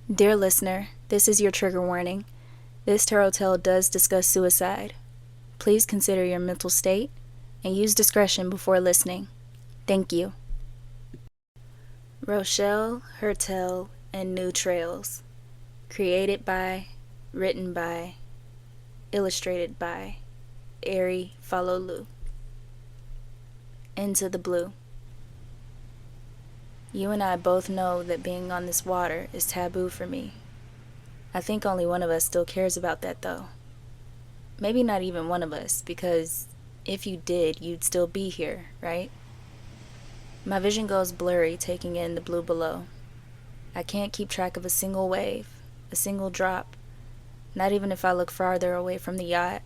Dear listener, this is your trigger warning. This tarot tale does discuss suicide. Please consider your mental state and use discretion before listening. Thank you. Rochelle, Her Tale, and New Trails. Created by, written by, illustrated by Ari.Falolu. Into the blue. You and I both know that being on this water is taboo for me. I think only one of us still cares about that, though. Maybe not even one of us, because if you did, you'd still be here, right? My vision goes blurry, taking in the blue below. I can't keep track of a single wave, a single drop, not even if I look farther away from the yacht,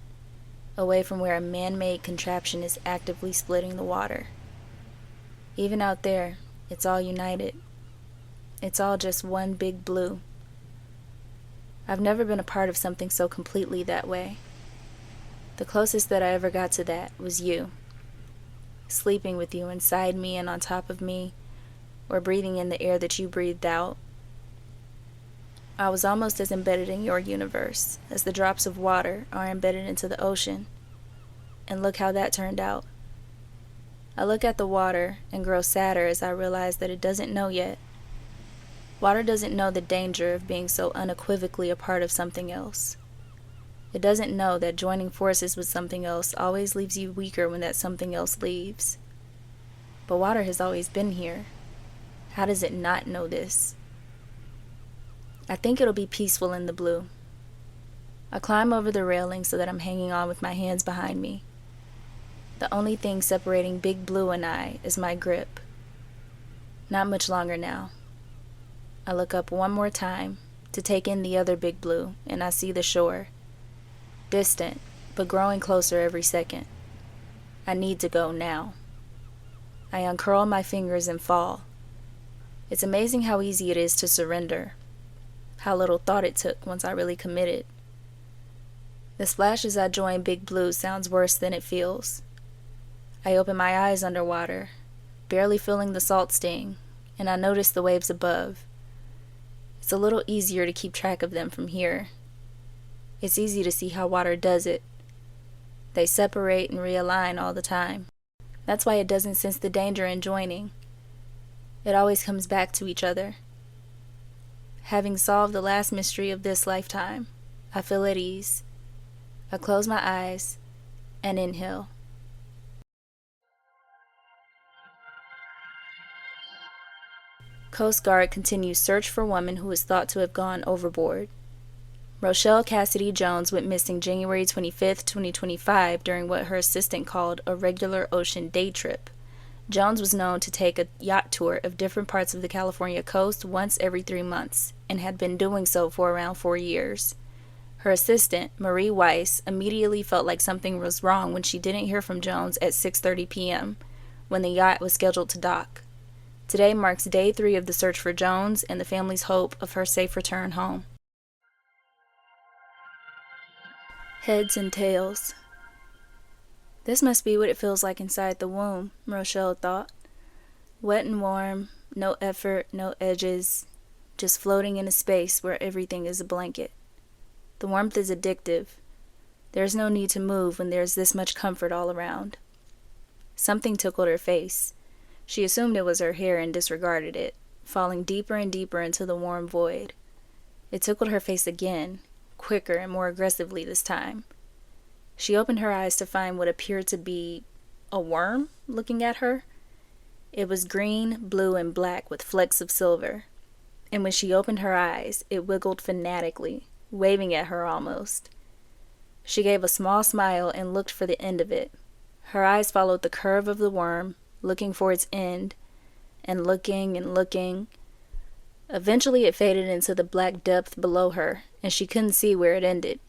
away from where a man-made contraption is actively splitting the water. Even out there, it's all united. It's all just one big blue. I've never been a part of something so completely that way. The closest that I ever got to that was you. Sleeping with you inside me and on top of me, or breathing in the air that you breathed out. I was almost as embedded in your universe as the drops of water are embedded into the ocean. And look how that turned out. I look at the water and grow sadder as I realize that it doesn't know yet. Water doesn't know the danger of being so unequivocally a part of something else. It doesn't know that joining forces with something else always leaves you weaker when that something else leaves. But water has always been here. How does it not know this? I think it'll be peaceful in the blue. I climb over the railing so that I'm hanging on with my hands behind me. The only thing separating Big Blue and I is my grip. Not much longer now. I look up one more time to take in the other Big Blue, and I see the shore. Distant, but growing closer every second. I need to go now. I uncurl my fingers and fall. It's amazing how easy it is to surrender. How little thought it took once I really committed. The splash as I join Big Blue sounds worse than it feels. I open my eyes underwater, barely feeling the salt sting, and I notice the waves above. It's a little easier to keep track of them from here. It's easy to see how water does it. They separate and realign all the time. That's why it doesn't sense the danger in joining. It always comes back to each other. Having solved the last mystery of this lifetime, I feel at ease. I close my eyes and inhale. Coast Guard continues search for woman who is thought to have gone overboard. Rochelle Cassidy Jones went missing January 25, 2025 during what her assistant called a regular ocean day trip. Jones was known to take a yacht tour of different parts of the California coast once every 3 months and had been doing so for around 4 years. Her assistant, Marie Weiss, immediately felt like something was wrong when she didn't hear from Jones at 6:30 p.m., when the yacht was scheduled to dock. Today marks day 3 of the search for Jones and the family's hope of her safe return home. Heads and tails. This must be what it feels like inside the womb, Rochelle thought. Wet and warm, no effort, no edges, just floating in a space where everything is a blanket. The warmth is addictive. There's no need to move when there's this much comfort all around. Something tickled her face. She assumed it was her hair and disregarded it, falling deeper and deeper into the warm void. It tickled her face again, quicker and more aggressively this time. She opened her eyes to find what appeared to be a worm looking at her. It was green, blue, and black with flecks of silver. And when she opened her eyes, it wiggled fanatically, waving at her almost. She gave a small smile and looked for the end of it. Her eyes followed the curve of the worm, looking for its end, and looking and looking. Eventually it faded into the black depth below her, and she couldn't see where it ended.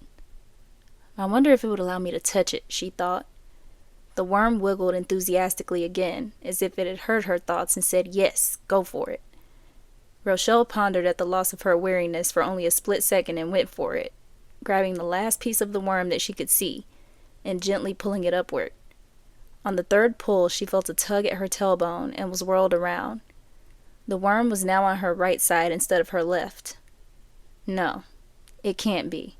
I wonder if it would allow me to touch it, she thought. The worm wiggled enthusiastically again, as if it had heard her thoughts and said, "Yes, go for it." Rochelle pondered at the loss of her wariness for only a split second and went for it, grabbing the last piece of the worm that she could see, and gently pulling it upward. On the third pull, she felt a tug at her tailbone and was whirled around. The worm was now on her right side instead of her left. No, it can't be.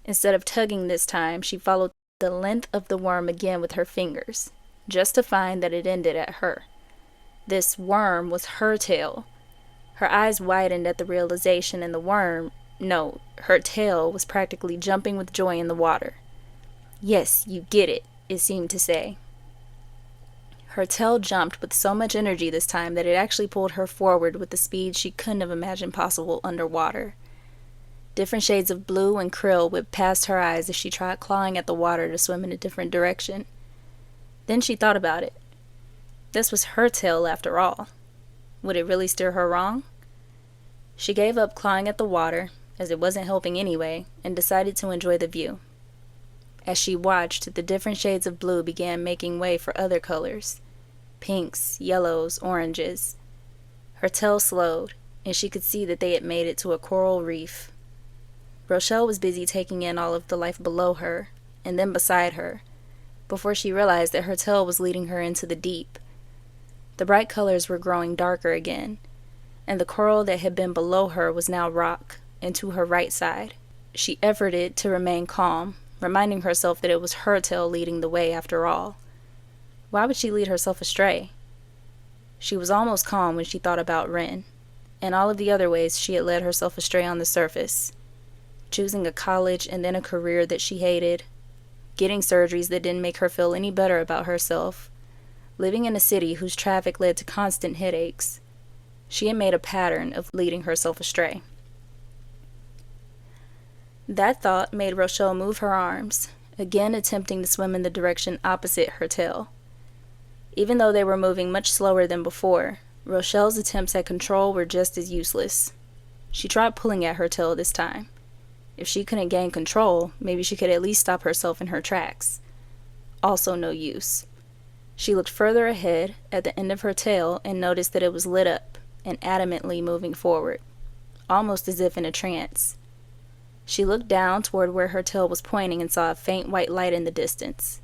Instead of tugging this time, she followed the length of the worm again with her fingers, just to find that it ended at her. This worm was her tail. Her eyes widened at the realization, and the worm, no, her tail, was practically jumping with joy in the water. Yes, you get it, it seemed to say. Her tail jumped with so much energy this time that it actually pulled her forward with a speed she couldn't have imagined possible underwater. Different shades of blue and krill whipped past her eyes as she tried clawing at the water to swim in a different direction. Then she thought about it. This was her tail after all. Would it really steer her wrong? She gave up clawing at the water, as it wasn't helping anyway, and decided to enjoy the view. As she watched, the different shades of blue began making way for other colors. Pinks, yellows, oranges. Her tail slowed, and she could see that they had made it to a coral reef. Rochelle was busy taking in all of the life below her, and then beside her, before she realized that her tail was leading her into the deep. The bright colors were growing darker again, and the coral that had been below her was now rock, and to her right side. She efforted to remain calm, reminding herself that it was her tail leading the way after all. Why would she lead herself astray? She was almost calm when she thought about Ren, and all of the other ways she had led herself astray on the surface. Choosing a college and then a career that she hated, getting surgeries that didn't make her feel any better about herself, living in a city whose traffic led to constant headaches. She had made a pattern of leading herself astray. That thought made Rochelle move her arms, again attempting to swim in the direction opposite her tail. Even though they were moving much slower than before, Rochelle's attempts at control were just as useless. She tried pulling at her tail this time. If she couldn't gain control, maybe she could at least stop herself in her tracks. Also no use. She looked further ahead at the end of her tail and noticed that it was lit up and adamantly moving forward, almost as if in a trance. She looked down toward where her tail was pointing and saw a faint white light in the distance.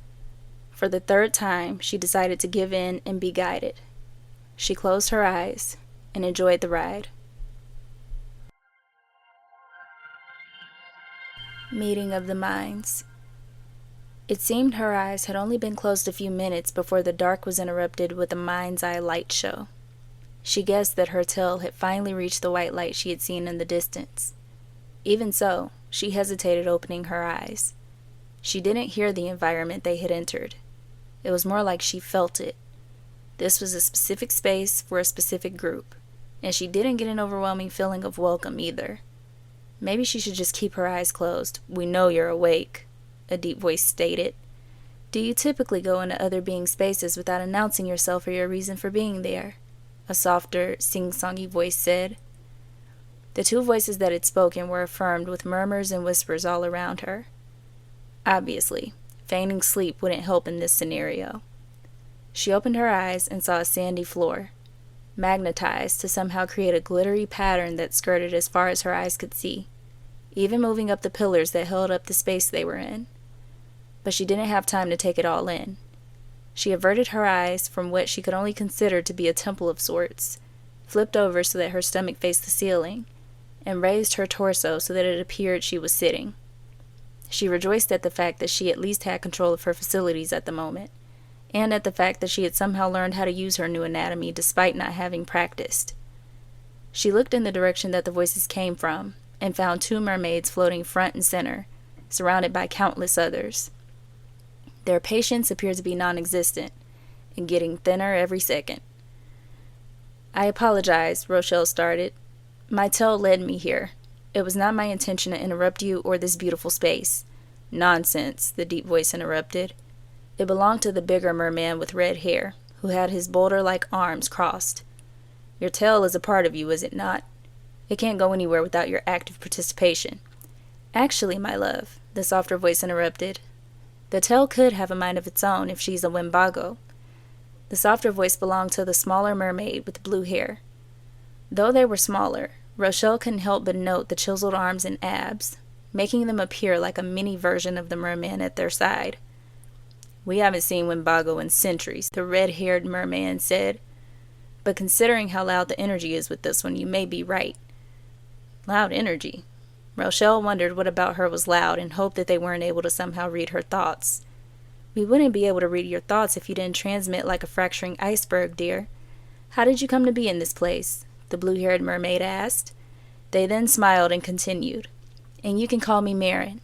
For the third time, she decided to give in and be guided. She closed her eyes and enjoyed the ride. Meeting of the minds. It seemed her eyes had only been closed a few minutes before the dark was interrupted with a mind's eye light show. She guessed that her tail had finally reached the white light she had seen in the distance. Even so, she hesitated opening her eyes. She didn't hear the environment they had entered. It was more like she felt it. This was a specific space for a specific group, and she didn't get an overwhelming feeling of welcome either. Maybe she should just keep her eyes closed. "We know you're awake," a deep voice stated. "Do you typically go into other beings' spaces without announcing yourself or your reason for being there?" a softer, sing-songy voice said. The two voices that had spoken were affirmed with murmurs and whispers all around her. Obviously, feigning sleep wouldn't help in this scenario. She opened her eyes and saw a sandy floor, magnetized to somehow create a glittery pattern that skirted as far as her eyes could see, even moving up the pillars that held up the space they were in. But she didn't have time to take it all in. She averted her eyes from what she could only consider to be a temple of sorts, flipped over so that her stomach faced the ceiling, and raised her torso so that it appeared she was sitting. She rejoiced at the fact that she at least had control of her facilities at the moment, and at the fact that she had somehow learned how to use her new anatomy despite not having practiced. She looked in the direction that the voices came from, and found two mermaids floating front and center, surrounded by countless others. Their patience appeared to be non-existent, and getting thinner every second. "I apologize," Rochelle started. "My tail led me here. It was not my intention to interrupt you or this beautiful space." "Nonsense," the deep voice interrupted. It belonged to the bigger merman with red hair, who had his boulder-like arms crossed. "Your tail is a part of you, is it not? It can't go anywhere without your active participation." "Actually, my love," the softer voice interrupted, "the tail could have a mind of its own if she's a Wimbago." The softer voice belonged to the smaller mermaid with blue hair. Though they were smaller, Rochelle couldn't help but note the chiseled arms and abs, making them appear like a mini version of the merman at their side. "We haven't seen Wimbago in centuries," the red-haired merman said. "But considering how loud the energy is with this one, you may be right." "Loud energy? Rochelle wondered what about her was loud and hoped that they weren't able to somehow read her thoughts. We wouldn't be able to read your thoughts if you didn't transmit like a fracturing iceberg, dear. How did you come to be in this place? The blue-haired mermaid asked. They then smiled and continued. And you can call me Marin.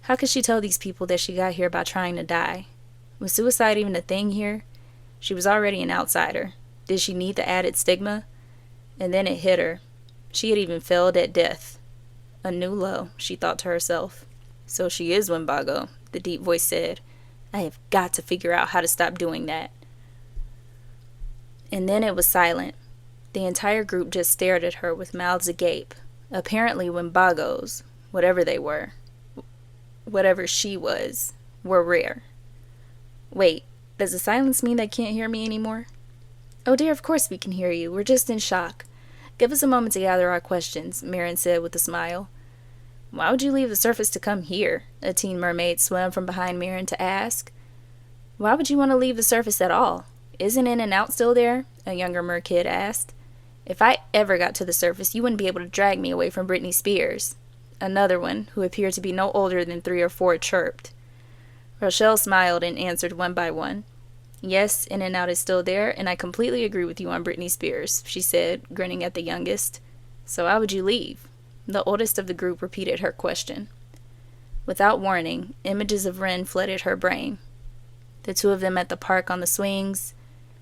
How could she tell these people that she got here by trying to die? Was suicide even a thing here? She was already an outsider. Did she need the added stigma? And then it hit her. She had even failed at death. A new low, she thought to herself. So she is Winnebago, the deep voice said. I have got to figure out how to stop doing that. And then it was silent. The entire group just stared at her with mouths agape. Apparently Winnebagos, whatever they were, whatever she was, were rare. Wait, does the silence mean they can't hear me anymore? Oh dear, of course we can hear you. We're just in shock. Give us a moment to gather our questions, Marin said with a smile. Why would you leave the surface to come here? A teen mermaid swam from behind Marin to ask. Why would you want to leave the surface at all? Isn't In and Out still there? A younger merkid asked. If I ever got to the surface, you wouldn't be able to drag me away from Britney Spears. Another one, who appeared to be no older than 3 or 4, chirped. Rochelle smiled and answered one by one. Yes, In and Out is still there, and I completely agree with you on Britney Spears, she said, grinning at the youngest. So why would you leave? The oldest of the group repeated her question. Without warning, images of Ren flooded her brain. The 2 of them at the park on the swings,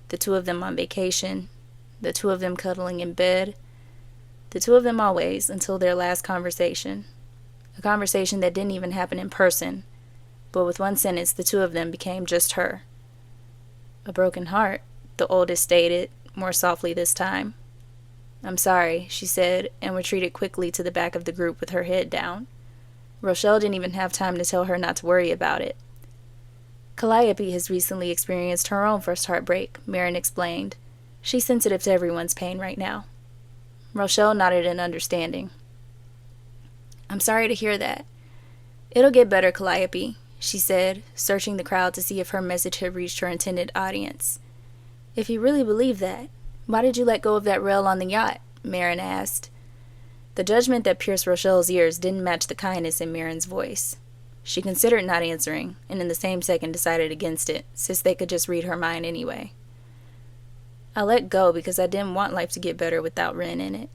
the 2 of them on vacation, the 2 of them cuddling in bed, the 2 of them always until their last conversation. A conversation that didn't even happen in person, but with one sentence the 2 of them became just her. A broken heart, the oldest stated, more softly this time. I'm sorry, she said, and retreated quickly to the back of the group with her head down. Rochelle didn't even have time to tell her not to worry about it. Calliope has recently experienced her own first heartbreak, Marin explained. She's sensitive to everyone's pain right now. Rochelle nodded in understanding. I'm sorry to hear that. It'll get better, Calliope, she said, searching the crowd to see if her message had reached her intended audience. If you really believe that, why did you let go of that rail on the yacht? Marin asked. The judgment that pierced Rochelle's ears didn't match the kindness in Marin's voice. She considered not answering, and in the same second decided against it, since they could just read her mind anyway. I let go because I didn't want life to get better without Ren in it.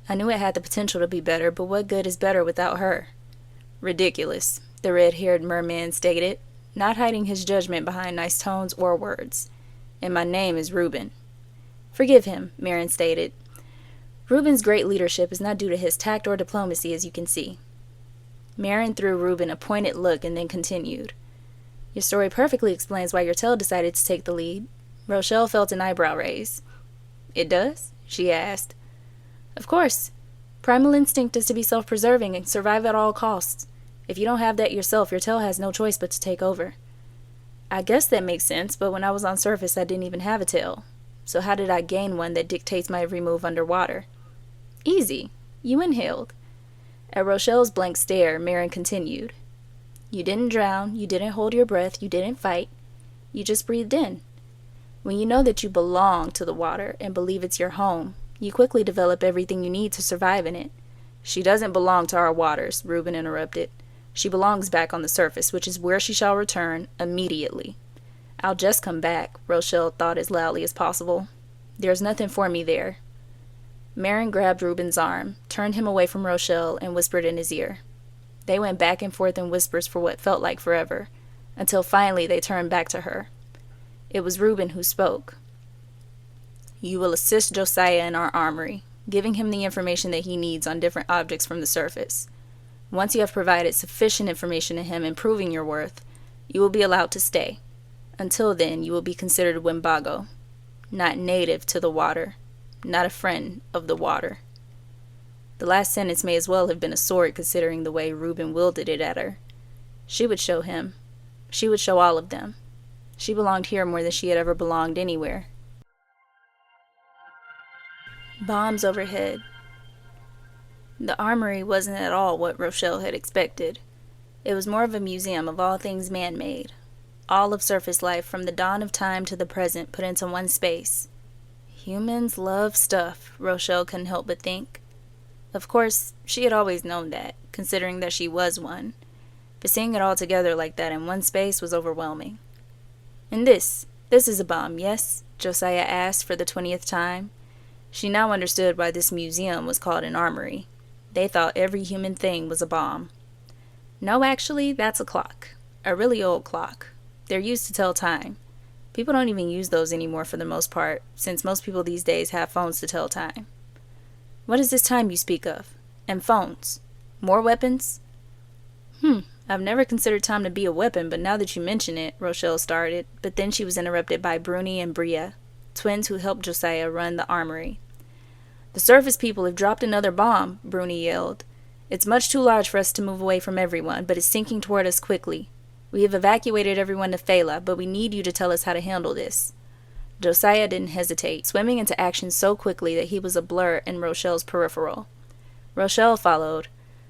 I knew it had the potential to be better, but what good is better without her? Ridiculous, the red-haired merman stated, not hiding his judgment behind nice tones or words. And my name is Reuben. Forgive him, Marin stated. Reuben's great leadership is not due to his tact or diplomacy, as you can see. Marin threw Reuben a pointed look and then continued. Your story perfectly explains why your tail decided to take the lead. Rochelle felt an eyebrow raise. It does? She asked. Of course. Primal instinct is to be self-preserving and survive at all costs. If you don't have that yourself, your tail has no choice but to take over. I guess that makes sense, but when I was on surface, I didn't even have a tail. So how did I gain one that dictates my every move underwater? Easy. You inhaled. At Rochelle's blank stare, Marin continued. You didn't drown, you didn't hold your breath, you didn't fight. You just breathed in. When you know that you belong to the water and believe it's your home, you quickly develop everything you need to survive in it. She doesn't belong to our waters, Reuben interrupted. She belongs back on the surface, which is where she shall return immediately. I'll just come back, Rochelle thought as loudly as possible. There's nothing for me there. Marin grabbed Reuben's arm, turned him away from Rochelle, and whispered in his ear. They went back and forth in whispers for what felt like forever, until finally they turned back to her. It was Reuben who spoke. You will assist Josiah in our armory, giving him the information that he needs on different objects from the surface. Once you have provided sufficient information to him and proving your worth, you will be allowed to stay. Until then, you will be considered Winnebago, not native to the water, not a friend of the water. The last sentence may as well have been a sword considering the way Reuben wielded it at her. She would show him. She would show all of them. She belonged here more than she had ever belonged anywhere. Bombs overhead. The armory wasn't at all what Rochelle had expected. It was more of a museum of all things man-made. All of surface life from the dawn of time to the present put into one space. Humans love stuff, Rochelle couldn't help but think. Of course, she had always known that, considering that she was one, but seeing it all together like that in one space was overwhelming. "And this is a bomb, yes?" Josiah asked for the 20th time. She now understood why this museum was called an armory. They thought every human thing was a bomb. "No, actually, that's a clock. A really old clock. They're used to tell time. People don't even use those anymore for the most part, since most people these days have phones to tell time." "What is this time you speak of? And phones? More weapons?" I've never considered time to be a weapon, but now that you mention it," Rochelle started, but then she was interrupted by Bruni and Bria, twins who helped Josiah run the armory. "The surface people have dropped another bomb," Bruni yelled. "It's much too large for us to move away from everyone, but it's sinking toward us quickly. We have evacuated everyone to Fela, but we need you to tell us how to handle this." Josiah didn't hesitate, swimming into action so quickly that he was a blur in Rochelle's peripheral. Rochelle followed,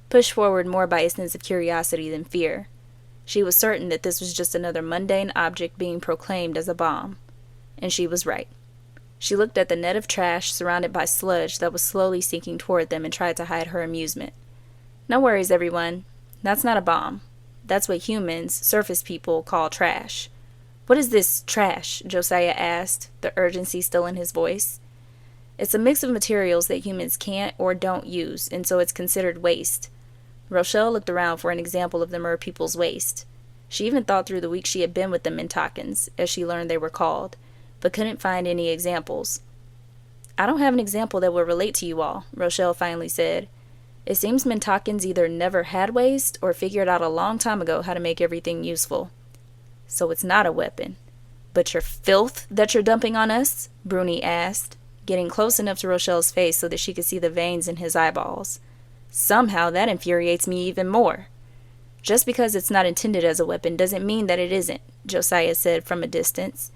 pushed forward more by a sense of curiosity than fear. She was certain that this was just another mundane object being proclaimed as a bomb. And she was right. She looked at the net of trash surrounded by sludge that was slowly sinking toward them and tried to hide her amusement. "No worries, everyone. That's not a bomb. That's what humans, surface people, call trash." "What is this trash?" Josiah asked, the urgency still in his voice. "It's a mix of materials that humans can't or don't use, and so it's considered waste." Rochelle looked around for an example of the mer people's waste. She even thought through the week she had been with the Mintakans, as she learned they were called, but couldn't find any examples. "I don't have an example that will relate to you all," Rochelle finally said. "It seems Mintakans either never had waste or figured out a long time ago how to make everything useful." "So it's not a weapon. But your filth that you're dumping on us?" Bruni asked, getting close enough to Rochelle's face so that she could see the veins in his eyeballs. "Somehow that infuriates me even more." "Just because it's not intended as a weapon doesn't mean that it isn't," Josiah said from a distance.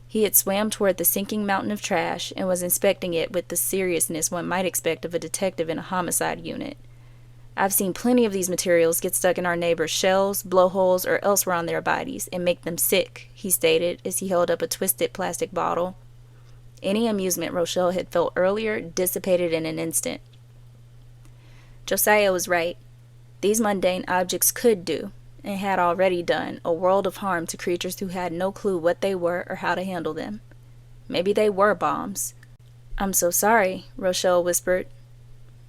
He had swam toward the sinking mountain of trash and was inspecting it with the seriousness one might expect of a detective in a homicide unit. "I've seen plenty of these materials get stuck in our neighbors' shells, blowholes, or elsewhere on their bodies and make them sick," he stated as he held up a twisted plastic bottle. Any amusement Rochelle had felt earlier dissipated in an instant. Josiah was right. These mundane objects could do, and had already done, a world of harm to creatures who had no clue what they were or how to handle them. Maybe they were bombs. "I'm so sorry," Rochelle whispered.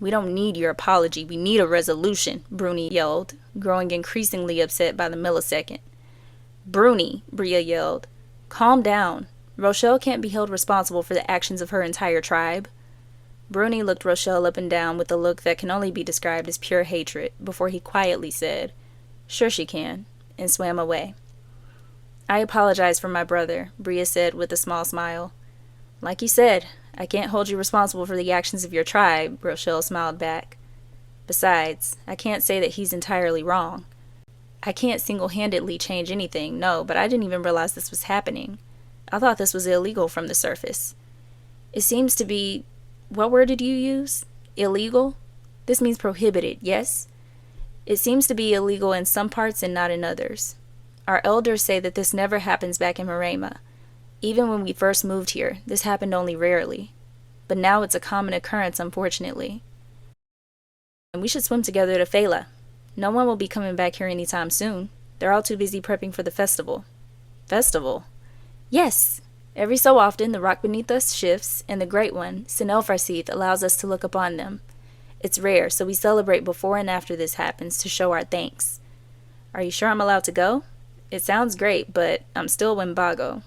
"We don't need your apology. We need a resolution," Bruni yelled, growing increasingly upset by the millisecond. "Bruni," Bria yelled, "calm down. Rochelle can't be held responsible for the actions of her entire tribe." Bruni looked Rochelle up and down with a look that can only be described as pure hatred before he quietly said, "Sure she can," and swam away. "I apologize for my brother," Bria said with a small smile. "Like you said, I can't hold you responsible for the actions of your tribe," Rochelle smiled back. "Besides, I can't say that he's entirely wrong. I can't single-handedly change anything, no, but I didn't even realize this was happening. I thought this was illegal from the surface. It seems to be... What word did you use? Illegal? This means prohibited, yes? It seems to be illegal in some parts and not in others. Our elders say that this never happens back in Marema. Even when we first moved here, this happened only rarely. But now it's a common occurrence, unfortunately. And we should swim together to Fela. No one will be coming back here anytime soon. They're all too busy prepping for the festival." "Festival?" "Yes. Every so often, the rock beneath us shifts, and the great one, Sinelfarseeth, allows us to look upon them. It's rare, so we celebrate before and after this happens to show our thanks." "Are you sure I'm allowed to go? It sounds great, but I'm still Wimbago."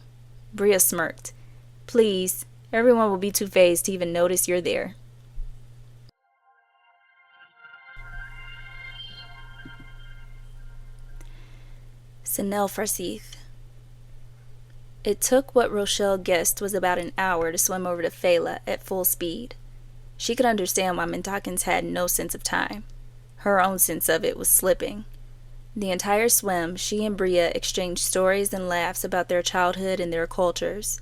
Bria smirked. "Please, everyone will be too phased to even notice you're there." Sinelfarseeth. It took what Rochelle guessed was about an hour to swim over to Fela at full speed. She could understand why Mintakans had no sense of time. Her own sense of it was slipping. The entire swim, she and Bria exchanged stories and laughs about their childhood and their cultures.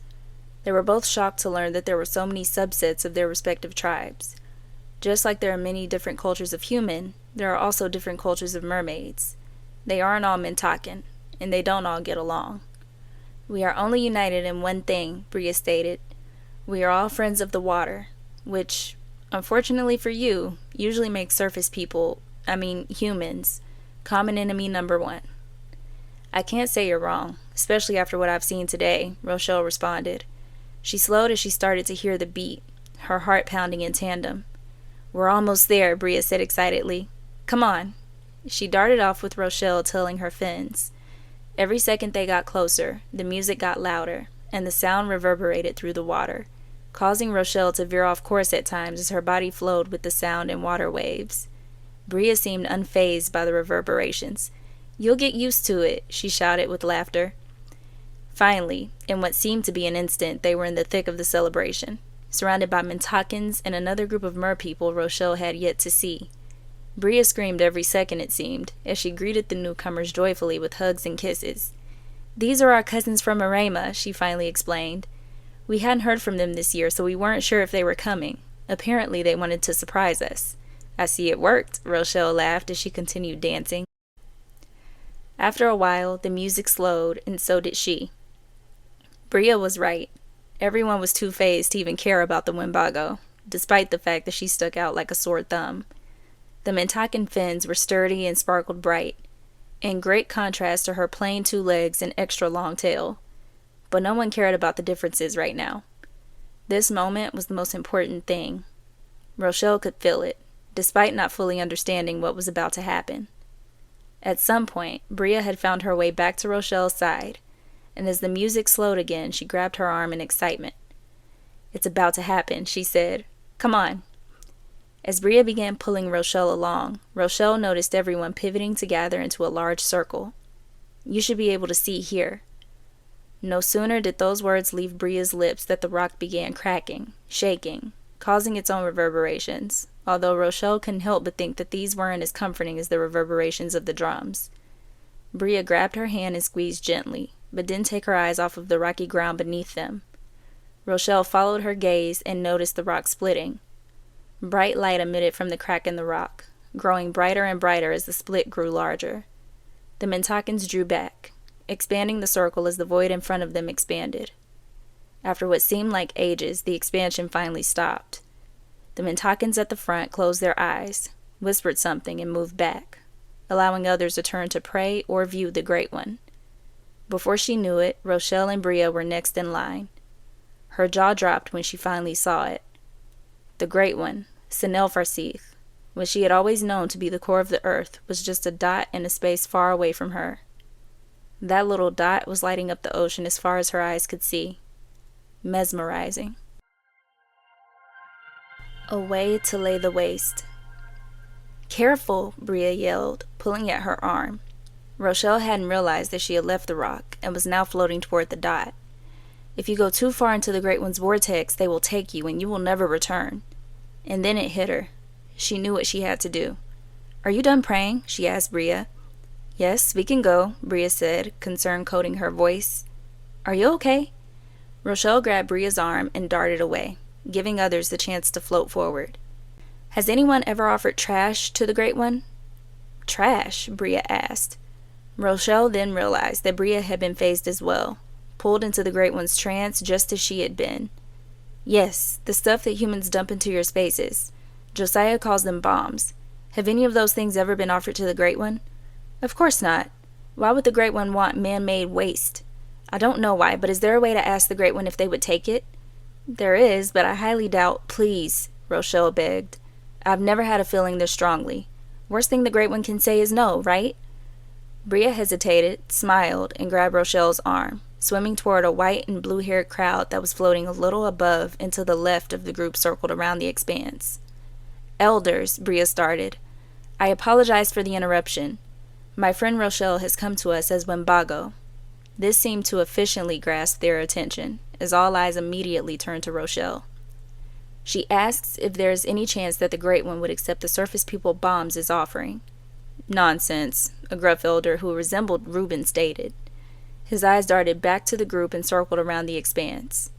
They were both shocked to learn that there were so many subsets of their respective tribes. Just like there are many different cultures of human, there are also different cultures of mermaids. They aren't all Mintakan, and they don't all get along. "We are only united in one thing," Bria stated. "We are all friends of the water," which, unfortunately for you, usually makes humans, common enemy number one. I can't say you're wrong, especially after what I've seen today, Rochelle responded. She slowed as she started to hear the beat, her heart pounding in tandem. We're almost there, Bria said excitedly. Come on. She darted off with Rochelle tailing her fins. Every second they got closer, the music got louder, and the sound reverberated through the water, causing Rochelle to veer off course at times as her body flowed with the sound and water waves. Bria seemed unfazed by the reverberations. You'll get used to it, she shouted with laughter. Finally, in what seemed to be an instant, they were in the thick of the celebration, surrounded by Mintakans and another group of merpeople Rochelle had yet to see. Bria screamed every second, it seemed, as she greeted the newcomers joyfully with hugs and kisses. These are our cousins from Arema, she finally explained. We hadn't heard from them this year, so we weren't sure if they were coming. Apparently, they wanted to surprise us. I see it worked, Rochelle laughed as she continued dancing. After a while, the music slowed, and so did she. Bria was right. Everyone was too phased to even care about the Wimbago, despite the fact that she stuck out like a sore thumb. The Mintakan fins were sturdy and sparkled bright, in great contrast to her plain 2 legs and extra long tail. But no one cared about the differences right now. This moment was the most important thing. Rochelle could feel it, despite not fully understanding what was about to happen. At some point, Bria had found her way back to Rochelle's side, and as the music slowed again, she grabbed her arm in excitement. It's about to happen, she said. Come on. As Bria began pulling Rochelle along, Rochelle noticed everyone pivoting to gather into a large circle. You should be able to see here. No sooner did those words leave Bria's lips that the rock began cracking, shaking, causing its own reverberations, although Rochelle couldn't help but think that these weren't as comforting as the reverberations of the drums. Bria grabbed her hand and squeezed gently, but didn't take her eyes off of the rocky ground beneath them. Rochelle followed her gaze and noticed the rock splitting. Bright light emitted from the crack in the rock, growing brighter and brighter as the split grew larger. The Mintakans drew back, expanding the circle as the void in front of them expanded. After what seemed like ages, the expansion finally stopped. The Mintakans at the front closed their eyes, whispered something, and moved back, allowing others to turn to pray or view the Great One. Before she knew it, Rochelle and Bria were next in line. Her jaw dropped when she finally saw it. The Great One, Sinelfarseeth, what she had always known to be the core of the earth, was just a dot in a space far away from her. That little dot was lighting up the ocean as far as her eyes could see. Mesmerizing. A way to lay the waste. Careful, Bria yelled, pulling at her arm. Rochelle hadn't realized that she had left the rock and was now floating toward the dot. If you go too far into the Great One's vortex, they will take you and you will never return. And then it hit her. She knew what she had to do. Are you done praying? She asked Bria. Yes, we can go, Bria said, concern coating her voice. Are you okay? Rochelle grabbed Bria's arm and darted away, giving others the chance to float forward. Has anyone ever offered trash to the Great One? Trash? Bria asked. Rochelle then realized that Bria had been phased as well, pulled into the Great One's trance just as she had been. Yes, the stuff that humans dump into your spaces. Josiah calls them bombs. Have any of those things ever been offered to the Great One? Of course not. Why would the Great One want man-made waste? I don't know why, but is there a way to ask the Great One if they would take it? There is, but I highly doubt. Please, Rochelle begged. I've never had a feeling this strongly. Worst thing the Great One can say is no, right? Bria hesitated, smiled, and grabbed Rochelle's arm, swimming toward a white and blue-haired crowd that was floating a little above and to the left of the group circled around the expanse. Elders, Bria started. I apologize for the interruption. My friend Rochelle has come to us as Wimbago. This seemed to efficiently grasp their attention, as all eyes immediately turned to Rochelle. She asks if there is any chance that the Great One would accept the surface people bombs as offering. Nonsense, a gruff elder who resembled Reuben stated. His eyes darted back to the group and circled around the expanse.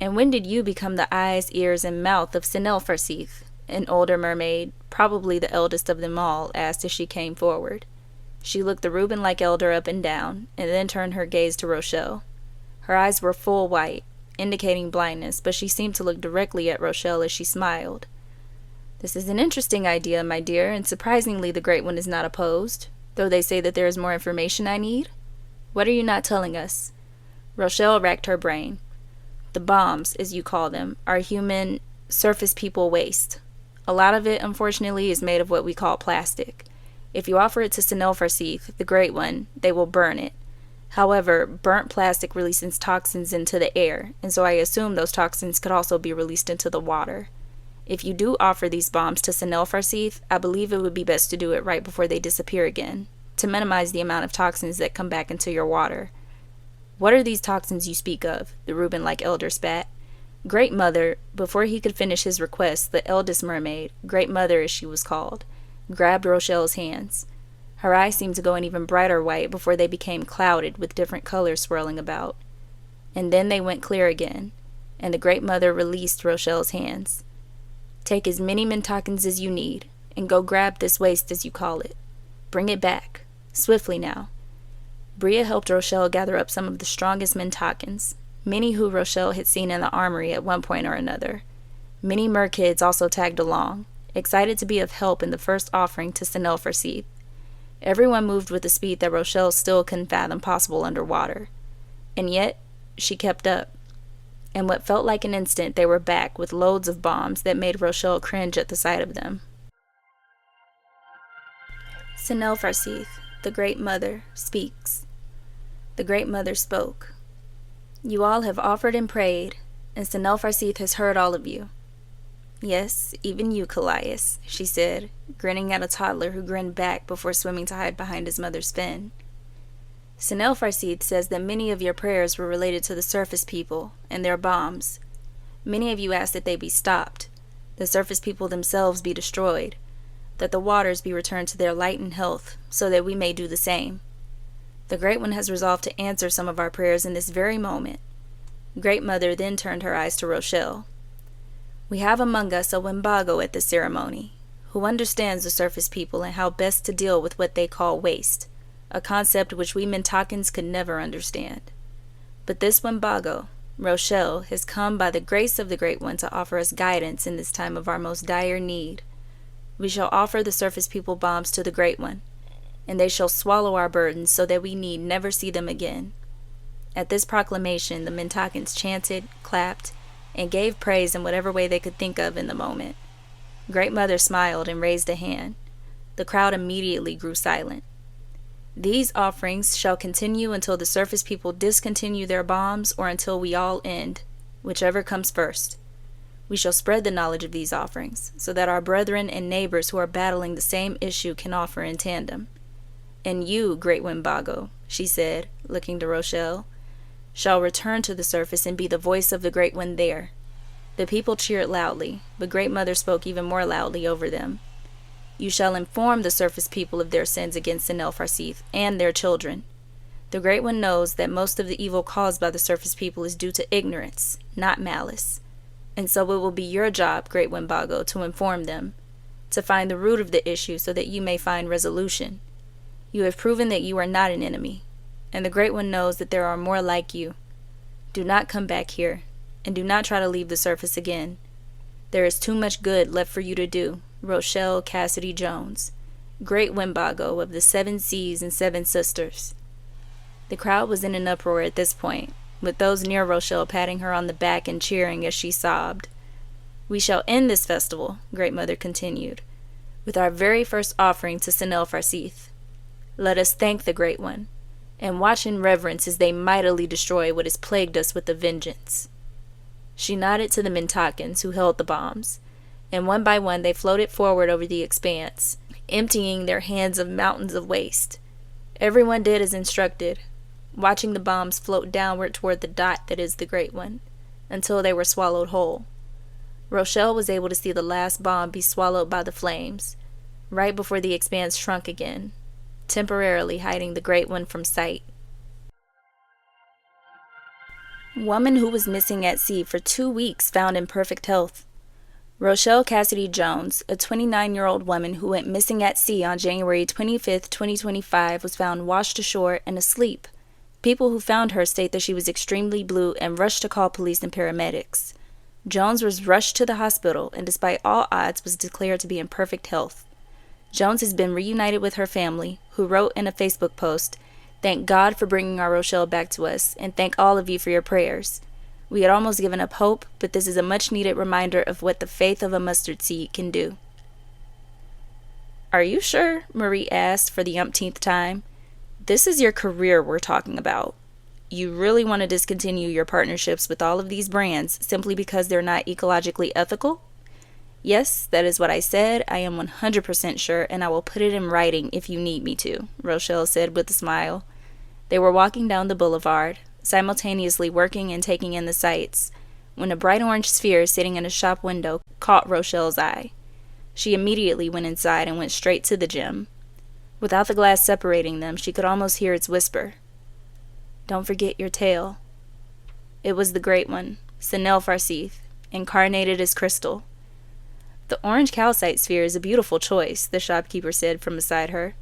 And when did you become the eyes, ears, and mouth of Sinelfarseeth? An older mermaid, probably the eldest of them all, asked as she came forward. She looked the Reuben-like elder up and down, and then turned her gaze to Rochelle. Her eyes were full white, indicating blindness, but she seemed to look directly at Rochelle as she smiled. This is an interesting idea, my dear, and surprisingly the Great One is not opposed, though they say that there is more information I need. What are you not telling us? Rochelle racked her brain. The bombs, as you call them, are human surface people waste. A lot of it, unfortunately, is made of what we call plastic. If you offer it to Farseeth, the Great One, they will burn it. However, burnt plastic releases toxins into the air, and so I assume those toxins could also be released into the water. If you do offer these bombs to Farseeth, I believe it would be best to do it right before they disappear again, to minimize the amount of toxins that come back into your water. What are these toxins you speak of? The Reuben-like elder spat. Great Mother, before he could finish his request, the eldest mermaid, Great Mother as she was called, grabbed Rochelle's hands. Her eyes seemed to go an even brighter white before they became clouded with different colors swirling about. And then they went clear again, and the Great Mother released Rochelle's hands. Take as many Mintakans as you need, and go grab this waste as you call it. Bring it back. Swiftly now. Bria helped Rochelle gather up some of the strongest Mintakans, many who Rochelle had seen in the armory at one point or another. Many merkids also tagged along, excited to be of help in the first offering to Farseeth. Everyone moved with a speed that Rochelle still couldn't fathom possible underwater. And yet, she kept up. In what felt like an instant, they were back with loads of bombs that made Rochelle cringe at the sight of them. Farseeth, the Great Mother, speaks. The Great Mother spoke. You all have offered and prayed, and Farseeth has heard all of you. Yes, even you, Callias, she said, grinning at a toddler who grinned back before swimming to hide behind his mother's fin. Farseeth says that many of your prayers were related to the surface people and their bombs. Many of you asked that they be stopped, the surface people themselves be destroyed, that the waters be returned to their light and health, so that we may do the same. The Great One has resolved to answer some of our prayers in this very moment. Great Mother then turned her eyes to Rochelle. We have among us a Wimbago at the ceremony, who understands the surface people and how best to deal with what they call waste, a concept which we Mintakans could never understand. But this Wimbago, Rochelle, has come by the grace of the Great One to offer us guidance in this time of our most dire need. We shall offer the surface people bombs to the Great One, and they shall swallow our burdens so that we need never see them again. At this proclamation, the Mintakans chanted, clapped, and gave praise in whatever way they could think of in the moment. Great Mother smiled and raised a hand. The crowd immediately grew silent. These offerings shall continue until the surface people discontinue their bombs or until we all end, whichever comes first. We shall spread the knowledge of these offerings, so that our brethren and neighbors who are battling the same issue can offer in tandem. And you, Great Wimbago, she said, looking to Rochelle, shall return to the surface and be the voice of the Great One there. The people cheered loudly, but Great Mother spoke even more loudly over them. You shall inform the surface people of their sins against Farseeth and their children. The Great One knows that most of the evil caused by the surface people is due to ignorance, not malice. And so it will be your job, Great Wimbago, to inform them, to find the root of the issue so that you may find resolution. You have proven that you are not an enemy, and the Great One knows that there are more like you. Do not come back here, and do not try to leave the surface again. There is too much good left for you to do, Rochelle Cassidy Jones, Great Wimbago of the 7 Seas and 7 Sisters. The crowd was in an uproar at this point, with those near Rochelle patting her on the back and cheering as she sobbed. We shall end this festival, Great Mother continued, with our very first offering to Farseeth. Let us thank the Great One, and watch in reverence as they mightily destroy what has plagued us with a vengeance. She nodded to the Mintakans who held the bombs, and one by one they floated forward over the expanse, emptying their hands of mountains of waste. Everyone did as instructed, watching the bombs float downward toward the dot that is the Great One, until they were swallowed whole. Rochelle was able to see the last bomb be swallowed by the flames, right before the expanse shrunk again, temporarily hiding the Great One from sight. Woman who was missing at sea for 2 weeks found in perfect health. Rochelle Cassidy Jones, a 29-year-old woman who went missing at sea on January 25, 2025, was found washed ashore and asleep. People who found her state that she was extremely blue and rushed to call police and paramedics. Jones was rushed to the hospital and despite all odds was declared to be in perfect health. Jones has been reunited with her family, who wrote in a Facebook post, "Thank God for bringing our Rochelle back to us, and thank all of you for your prayers. We had almost given up hope, but this is a much-needed reminder of what the faith of a mustard seed can do." "Are you sure?" Marie asked for the umpteenth time. "This is your career we're talking about. You really want to discontinue your partnerships with all of these brands simply because they're not ecologically ethical?" "Yes, that is what I said. I am 100% sure, and I will put it in writing if you need me to," Rochelle said with a smile. They were walking down the boulevard, simultaneously working and taking in the sights, when a bright orange sphere sitting in a shop window caught Rochelle's eye. She immediately went inside and went straight to the gym. Without the glass separating them, she could almost hear its whisper. "Don't forget your tail." It was the great one, Senel Farseeth, incarnated as crystal. "The orange calcite sphere is a beautiful choice," the shopkeeper said from beside her.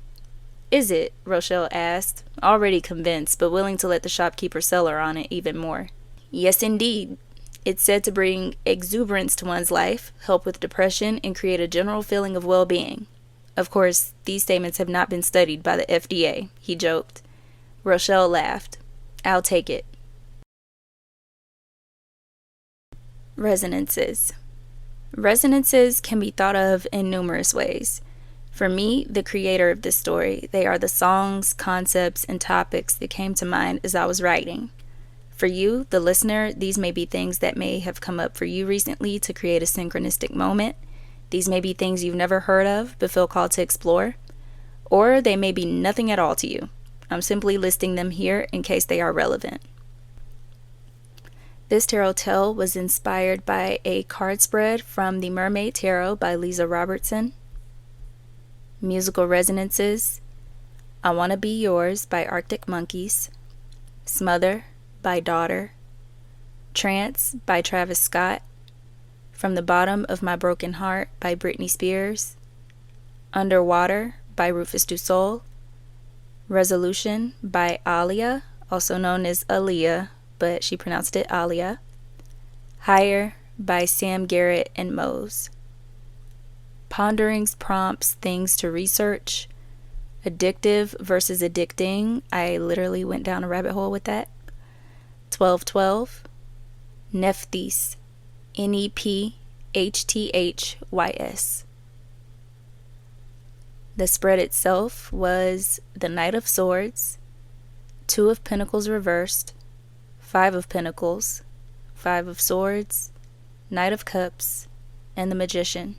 "Is it?" Rochelle asked, already convinced, but willing to let the shopkeeper sell her on it even more. "Yes, indeed. It's said to bring exuberance to one's life, help with depression, and create a general feeling of well-being. Of course, these statements have not been studied by the FDA," he joked. Rochelle laughed. "I'll take it." Resonances. Resonances can be thought of in numerous ways. For me, the creator of this story, they are the songs, concepts, and topics that came to mind as I was writing. For you, the listener, these may be things that may have come up for you recently to create a synchronistic moment. These may be things you've never heard of but feel called to explore. Or they may be nothing at all to you. I'm simply listing them here in case they are relevant. This tarot tale was inspired by a card spread from The Mermaid Tarot by Lisa Robertson. Musical resonances: I Wanna Be Yours by Arctic Monkeys, Smother by Daughter, Trance by Travis Scott, From the Bottom of My Broken Heart by Britney Spears, Underwater by Rufus Du Sol, Resolution by Alia, also known as Aaliyah, but she pronounced it Alia, Higher by Sam Garrett and Mose. Ponderings, prompts, things to research. Addictive versus addicting. I literally went down a rabbit hole with that. 1212. Nephthys. Nephthys. The spread itself was the Knight of Swords, Two of Pentacles reversed, Five of Pentacles, Five of Swords, Knight of Cups, and the Magician.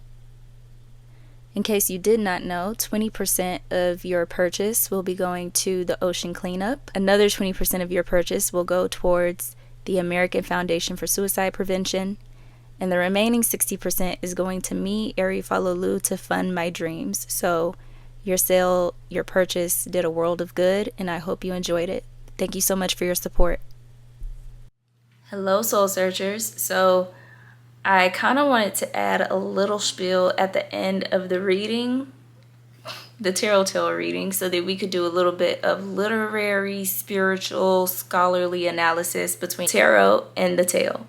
In case you did not know, 20% of your purchase will be going to the ocean cleanup. Another 20% of your purchase will go towards the American Foundation for Suicide Prevention. And the remaining 60% is going to me, Ari.Falolu, to fund my dreams. So your sale, your purchase did a world of good, and I hope you enjoyed it. Thank you so much for your support. Hello, Soul Searchers. So I kind of wanted to add a little spiel at the end of the reading, the tarot tale reading, so that we could do a little bit of literary, spiritual, scholarly analysis between tarot and the tale.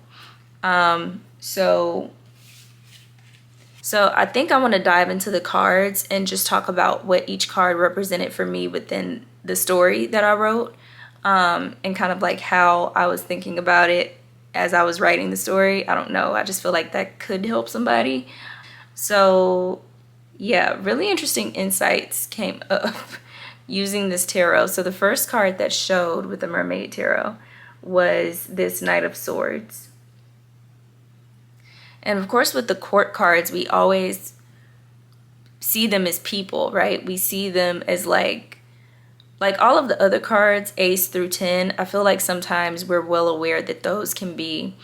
So I think I want to dive into the cards and just talk about what each card represented for me within the story that I wrote, and kind of like how I was thinking about it as I was writing the story. I don't know. I just feel like that could help somebody. So yeah, really interesting insights came up using this tarot. So the first card that showed with the Mermaid Tarot was this Knight of Swords. And of course, with the court cards, we always see them as people, right? We see them as like all of the other cards, Ace through 10, I feel like sometimes we're well aware that those can be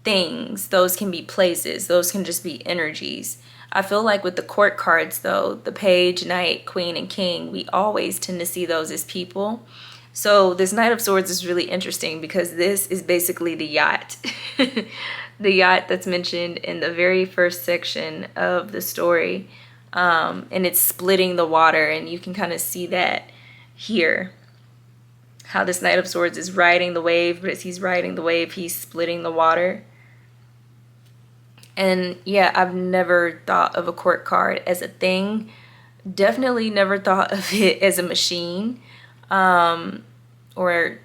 things, those can be places, those can just be energies. I feel like with the court cards, though, the Page, Knight, Queen, and King, we always tend to see those as people. So this Knight of Swords is really interesting because this is basically the yacht. The yacht that's mentioned in the very first section of the story. And it's splitting the water, and you can kind of see that here. how this Knight of Swords is riding the wave, but as he's riding the wave, he's splitting the water. And yeah, I've never thought of a court card as a thing. Definitely never thought of it as a machine, or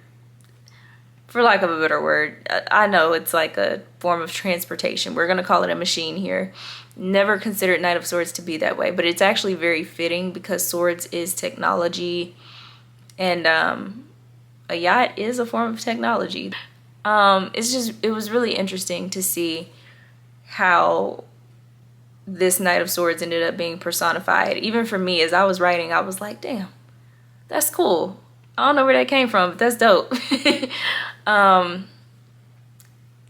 for lack of a better word, I know it's like a form of transportation. We're going to call it a machine here. Never considered Knight of Swords to be that way, but it's actually very fitting because swords is technology, and a yacht is a form of technology. It was really interesting to see how this Knight of Swords ended up being personified. Even for me, as I was writing, I was like, damn, that's cool. I don't know where that came from, but that's dope.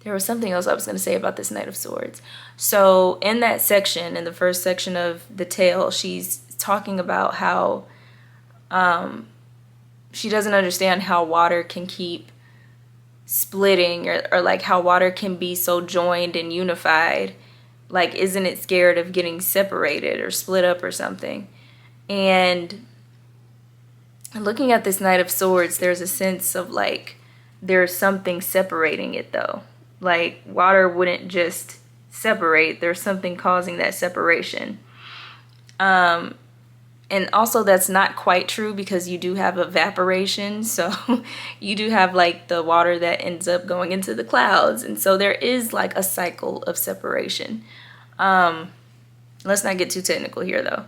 There was something else I was going to say about this Knight of Swords. So in that section, in the first section of the tale, she's talking about how she doesn't understand how water can keep splitting, or like how water can be so joined and unified. Like, isn't it scared of getting separated or split up or something? And looking at this Knight of Swords, there's a sense of like there's something separating it though. Like, water wouldn't just separate. There's something causing that separation. And also that's not quite true because you do have evaporation. So you do have like the water that ends up going into the clouds. And so there is like a cycle of separation. Let's not get too technical here though.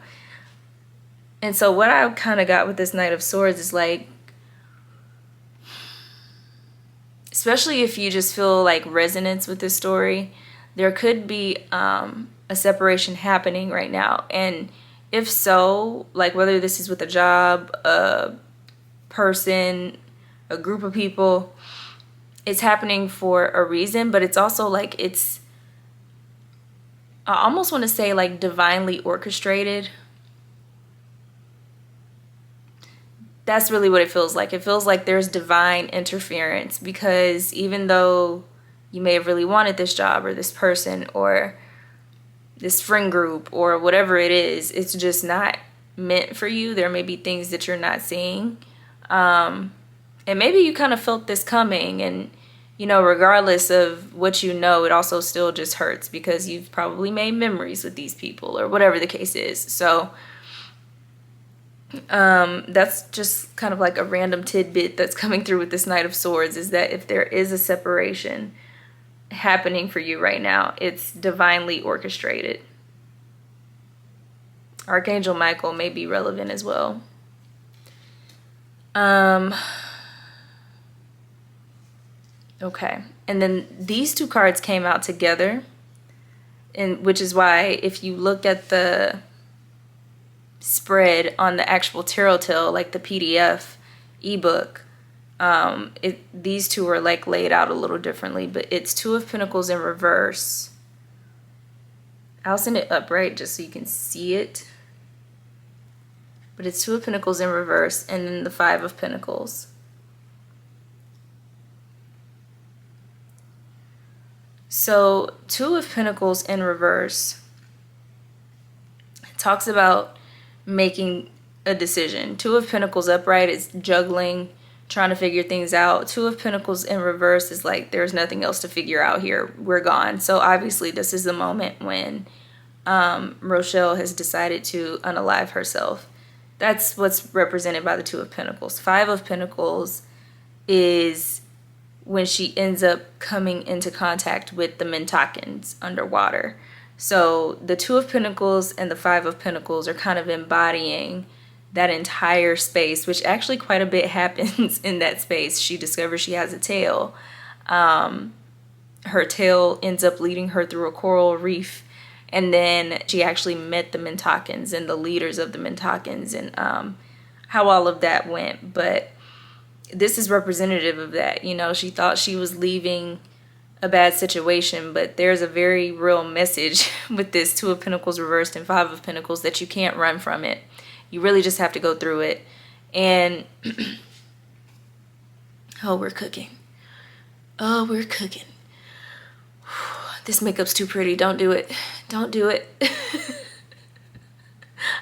And so what I kind of got with this Knight of Swords is like, especially if you just feel like resonance with this story, there could be a separation happening right now. And if so, like whether this is with a job, a person, a group of people, it's happening for a reason, but it's also like I almost want to say like divinely orchestrated. That's really what it feels like. It feels like there's divine interference, because even though you may have really wanted this job or this person or this friend group or whatever it is, it's just not meant for you. There may be things that you're not seeing. And maybe you kind of felt this coming, and, you know, regardless of what you know, it also still just hurts because you've probably made memories with these people or whatever the case is. So that's just kind of like a random tidbit that's coming through with this Knight of Swords, is that if there is a separation happening for you right now, it's divinely orchestrated. Archangel Michael may be relevant as well. Okay, and then these two cards came out together, and which is why if you look at the spread on the actual tarot tale, like the PDF ebook, these two are like laid out a little differently, but it's Two of Pentacles in reverse. I'll send it upright just so you can see it. But it's Two of Pentacles in reverse, and then the Five of Pentacles. So Two of Pentacles in reverse talks about making a decision. Two of Pentacles upright is juggling, trying to figure things out. Two of Pentacles in reverse is like, there's nothing else to figure out here. We're gone. So obviously this is the moment when Rochelle has decided to unalive herself. That's what's represented by the Two of Pentacles. Five of Pentacles is when she ends up coming into contact with the Mentakins underwater. So the Two of Pentacles and the Five of Pentacles are kind of embodying that entire space, which actually quite a bit happens in that space. She discovers she has a tail. Her tail ends up leading her through a coral reef. And then she actually met the Mentakins and the leaders of the Mentakins, and how all of that went. But this is representative of that. You know, she thought she was leaving a bad situation, but there's a very real message with this Two of Pentacles reversed and Five of Pentacles that you can't run from it. You really just have to go through it. And oh, we're cooking. Oh, we're cooking. This makeup's too pretty. Don't do it. Don't do it.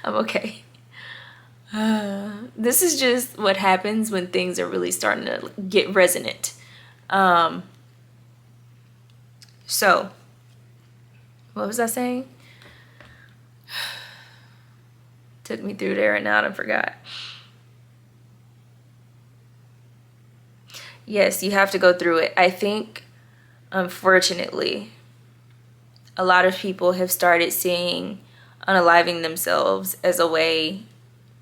I'm okay. This is just what happens when things are really starting to get resonant. So, what was I saying? Took me through there and now I forgot. Yes, you have to go through it. I think, unfortunately, a lot of people have started seeing unaliving themselves as a way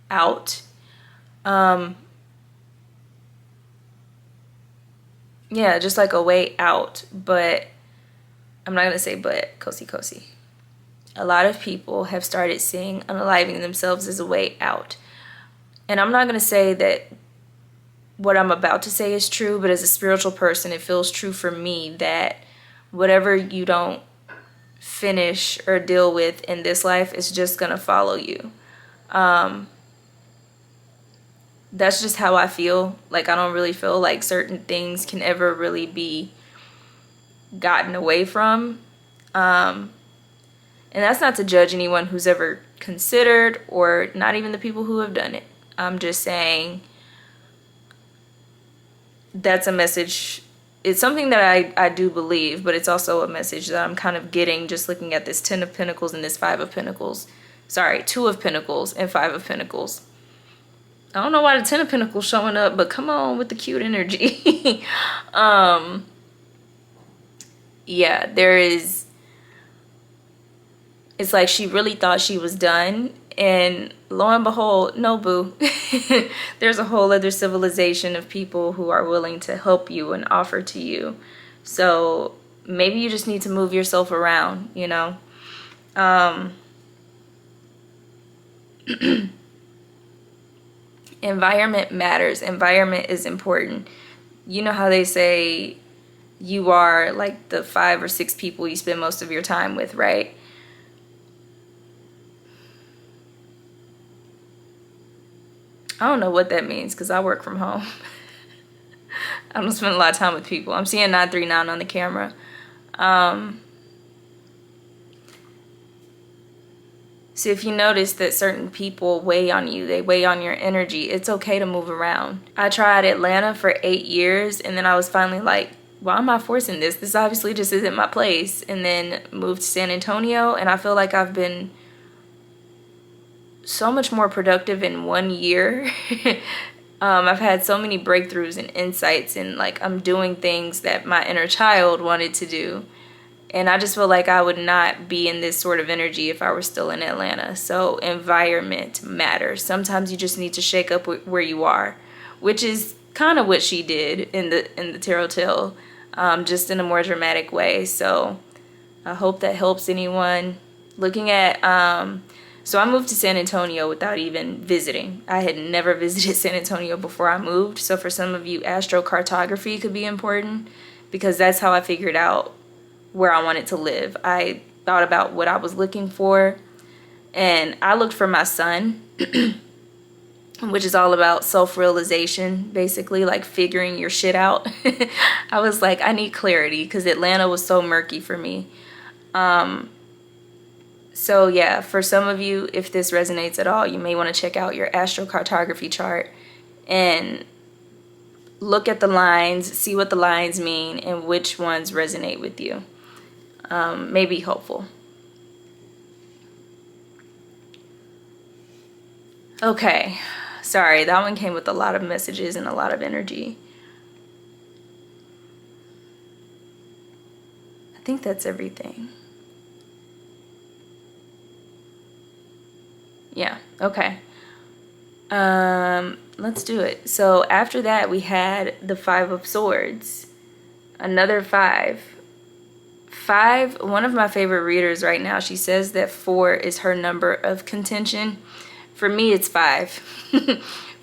out. Yeah, just like a way out. But I'm not going to say but, Kosi. A lot of people have started seeing unaliving themselves as a way out. And I'm not going to say that what I'm about to say is true, but as a spiritual person, it feels true for me that whatever you don't finish or deal with in this life is just going to follow you. That's just how I feel. Like, I don't really feel like certain things can ever really be gotten away from. And that's not to judge anyone who's ever considered, or not even the people who have done it. I'm just saying that's a message. It's something that I do believe, but it's also a message that I'm kind of getting just looking at this 10 of Pentacles and this 5 of Pentacles. Sorry, 2 of Pentacles and 5 of Pentacles. I don't know why the 10 of Pentacles showing up, but come on with the cute energy. Yeah, there is... It's like she really thought she was done, and lo and behold, no boo. There's a whole other civilization of people who are willing to help you and offer to you. So maybe you just need to move yourself around, you know. Environment matters. Environment is important. You know how they say you are like the 5 or 6 people you spend most of your time with, right? I don't know what that means because I work from home. I don't spend a lot of time with people. I'm seeing 939 on the camera. So if you notice that certain people weigh on you, they weigh on your energy, it's okay to move around. I tried Atlanta for 8 years, and then I was finally like, why am I forcing this? This obviously just isn't my place. And then moved to San Antonio, and I feel like I've been so much more productive in 1 year. I've had so many breakthroughs and insights, and like I'm doing things that my inner child wanted to do. And I just feel like I would not be in this sort of energy if I were still in Atlanta. So environment matters. Sometimes you just need to shake up where you are, which is kind of what she did in the tarot tale, just in a more dramatic way. So I hope that helps anyone looking at. So I moved to San Antonio without even visiting. I had never visited San Antonio before I moved. So for some of you, astrocartography could be important, because that's how I figured out where I wanted to live. I thought about what I was looking for, and I looked for my sun, which is all about self-realization, basically, like figuring your shit out. I was like, I need clarity because Atlanta was so murky for me. So yeah, for some of you, if this resonates at all, you may want to check out your astrocartography chart and look at the lines, see what the lines mean, and which ones resonate with you. May be helpful. Okay, sorry, that one came with a lot of messages and a lot of energy. I think that's everything. Yeah, okay. Let's do it. So after that, we had the 5 of Swords. Another 5. 5, one of my favorite readers right now, she says that 4 is her number of contention. For me, it's 5.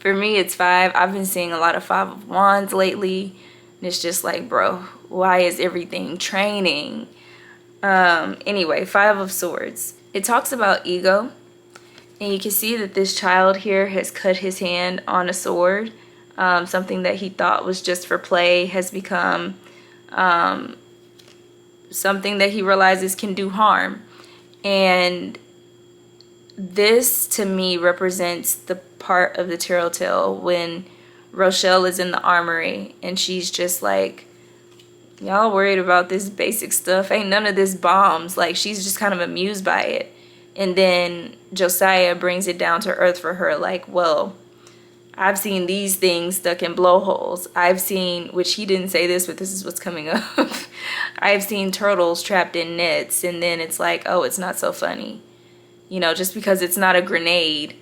For me, it's 5. I've been seeing a lot of 5 of Wands lately. And it's just like, bro, why is everything training? Anyway, 5 of Swords. It talks about ego. And you can see that this child here has cut his hand on a sword. Something that he thought was just for play has become something that he realizes can do harm. And this to me represents the part of the tarot tale when Rochelle is in the armory and she's just like, y'all worried about this basic stuff, ain't none of this bombs. Like, she's just kind of amused by it. And then Josiah brings it down to earth for her, like, well, I've seen these things stuck in blowholes. I've seen, which he didn't say this, but this is what's coming up. I've seen turtles trapped in nets. And then it's like, oh, it's not so funny. You know, just because it's not a grenade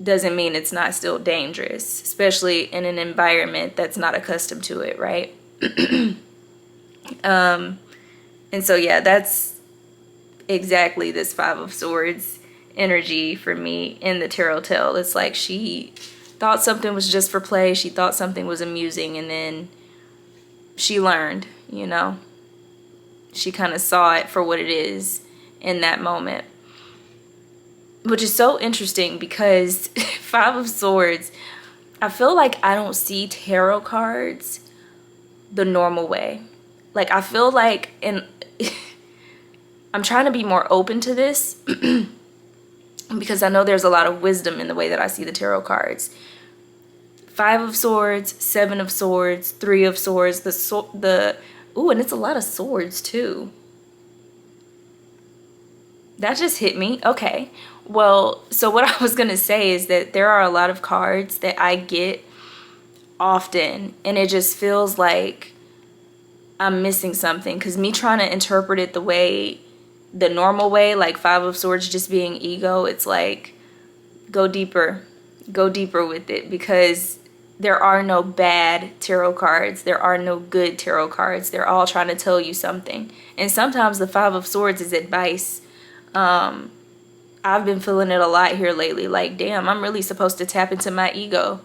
doesn't mean it's not still dangerous, especially in an environment that's not accustomed to it, right? And so, yeah, that's exactly this Five of Swords energy for me in the tarot tale. It's like she thought something was just for play. She thought something was amusing, and then she learned, you know. She kind of saw it for what it is in that moment. Which is so interesting because Five of Swords, I feel like I don't see tarot cards the normal way. Like, I feel like, and I'm trying to be more open to this because I know there's a lot of wisdom in the way that I see the tarot cards. Five of Swords, Seven of Swords, Three of Swords, ooh, and it's a lot of swords too. That just hit me. Okay. Well, so what I was going to say is that there are a lot of cards that I get often, and it just feels like I'm missing something, because me trying to interpret it the normal way, like Five of Swords just being ego, it's like, go deeper with it, because there are no bad tarot cards. There are no good tarot cards. They're all trying to tell you something. And sometimes the Five of Swords is advice. I've been feeling it a lot here lately. Like, damn, I'm really supposed to tap into my ego.